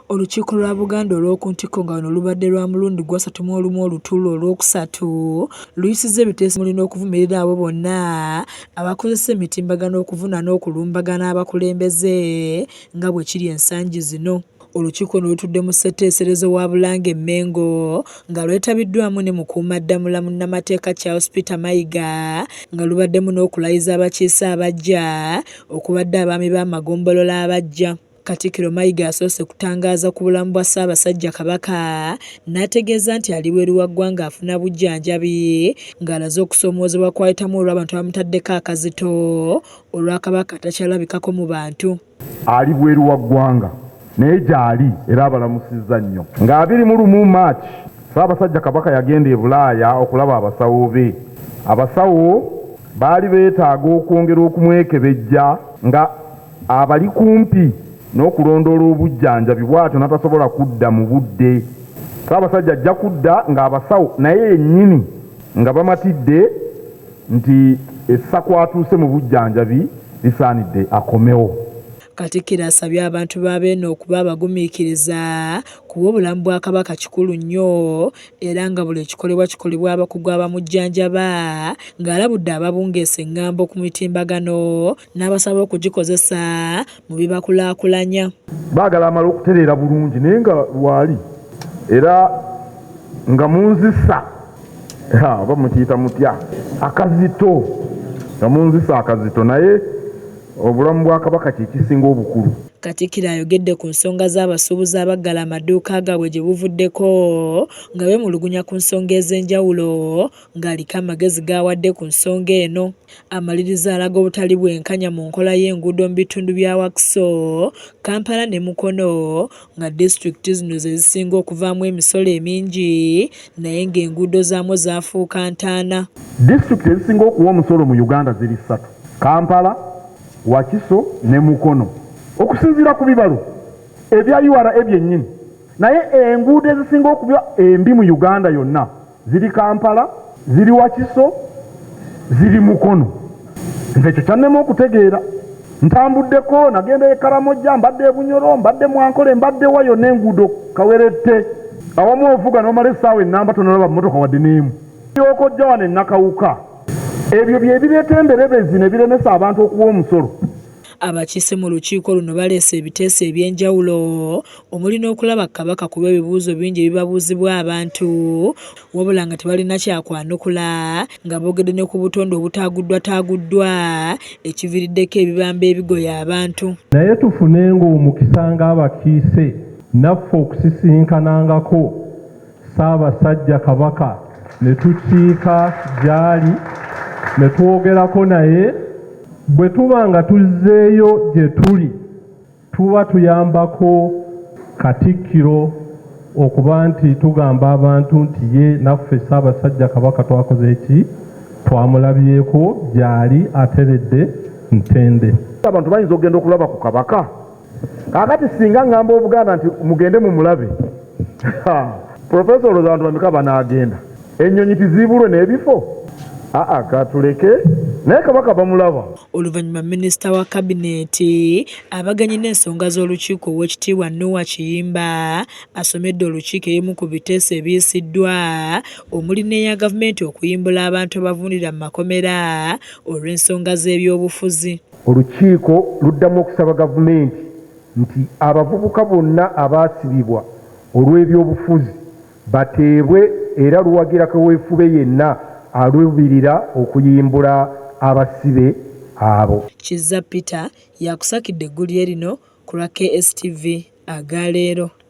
Olukiiko lwa Buganda olw'okuntiko nga luno lubadde lwa mulundi gwa 31 Olutuula olwokusatu luyisizza ebiteeso mulina okuvumirira abo bonna abakozesa emitimbagano okuvuna n'okulumbagana abakulembeze nga bwe kiri ensangi zino. Olukiiko luno lutudde mu ssetteeserezo wa Bulange Mmengo nga lwetabiddwamu ne mukuumaddamula munnamateeka Charles Peter Mayiga nga lubaddemu n'okulayiza abakiise abaggya okubadde abaami b'amagombolola abaggya. Katikkiro Mayiga yasoose kutangaaza ku bulamu bwa Ssaabasajja Kabaka n'ategeeza nti ali bweru wa ggwanga afuna bujjanjabi ng'alaze okusoomoozebwa kwayitamu olw'abantu abamutaddeko akazito olwa Kabaka takyalabikako mu bantu. Ali bweru wa ggwanga naye gy'ali era abalamusizza nnyo. Nga 21 March Ssaabasajja Kabaka yagenda e Bulaaya okulaba abasawo be. Abasawo baali beetaaga okwongera okumwekebejja nga abali kumpi n'okulondoola obujjanjabi bw'atyo n'atasobola kudda mu budde. Ssaabasajja ajja kudda ng'abasawo naye yennyini nga bamatidde nti essa kwatuuse mu bujjanjabi lisaanidde akomewo. Katikkiro asabye abantu ba Beene okuba abagumiikiriza kuba obulamu bwa Kabaka kikulu nnyo era nga buli ekikolebwa kikolebwa abakugu abamujjanjaba ng'alabudde ababungeesa eŋŋambo ku mitimbagano n'abasaba okugikozesa mu bibakulaakulanya. Baagala amala okutereera bulungi naye nga lwali era nga munzisa oba mukiyita mutya akazito nga munzisa akazito naye obulamu bwa Kabaka kye kisinga obukulu. Katikkiro ayogedde ku nsonga z'abasuubuzi abaggala amaduuka gaabwe gye buvuddeko nga beemulugunya ku nsonga ez'enjawulo ng'aliko amagezi g'awadde ku nsonga eno. Amaliriza alaga obutali bwenkanya mu nkola y'enguudo mu bitundu bya Wakiso, Kampala ne Mukono nga disitulikiti zino ze zisinga okuvaamu emisolo emingi naye ng'enguudo zaamu zaafuuka ntaana. Disitulikiti ezisinga okuwa omusolo mu Uganda ziri 3: Kampala, Wakiso ne Mukono okusinziira ku bibalo ebya URA byennyini. Naye enguudo ezisinga okuba embi mu Uganda yonna ziri Kampala, ziri Wakiso, ziri Mukono. Nze ekyo kyannema okutegeera. Ntambuddeko nagenda e Karamojja, mbadde e Bunyoro, mbadde Mwankole, mbadde wa yonna enguudo kawerette. Awamu ovuga n'omala essaawa ennamba tonalaba mmotoka wadde n'emu. Okojja wano e Nakawuka. Ebyo bye bireeta emberebezi ne biremesa abantu okuwa omusolo. Abakiise mu lukiiko luno baleese ebiteeso eby'enjawulo omuli n'okulaba Kabaka kuba ebibuuzo bingi ebibabuuzibwa abantu wabula nga tebalina kyakwanukula nga boogedde ne ku butonde obutaaguddwataaguddwa ekiviiriddeko ebibamba ebigoya abantu. Naye tufunenga omukisa ng'abakiise naffe okusisinkanangako Ssaabasajja Kabaka ne tukiika gy'ali ne twogerako naye. Bwe tuba nga tuzzeeyo gye tuli tuba tuyambako Katikkiro okuba nti tugamba abantu nti ye naffe Ssaabasajja Kabaka twakoze eki, twamulabyeko gy'ali ateredde ntende. Abantu bayinza okugenda okulaba ku Kabaka kakati singa ngamba Obuganda nti mugende mu mulabe Profesa olowooza abantu bameka banaagenda? Ennyonyi tiziibulwe n'ebifo? Katuleke naye Kabaka bamulaba. Oluvannyuma minisita wa kabineeti abaganye n'ensonga z'olukiiko Oweekitiibwa Noah Kiyimba asomedde olukiiko ebimu ku biteeso ebiyisiddwa omuli n'eya gavumenti okuyimbula abantu abavundira mu makomera olw'ensonga z'ebyobufuzi. Olukiiko luddamu okusaba gavumenti nti abavubuka bonna abaasibibwa olw'ebyobufuzi bateebwe era luwagira kaweefube yenna alubirira okuyimbula abasibe abo. Kizza Peter yakusakidde eggulire lino ku lwa KSTV agaleero.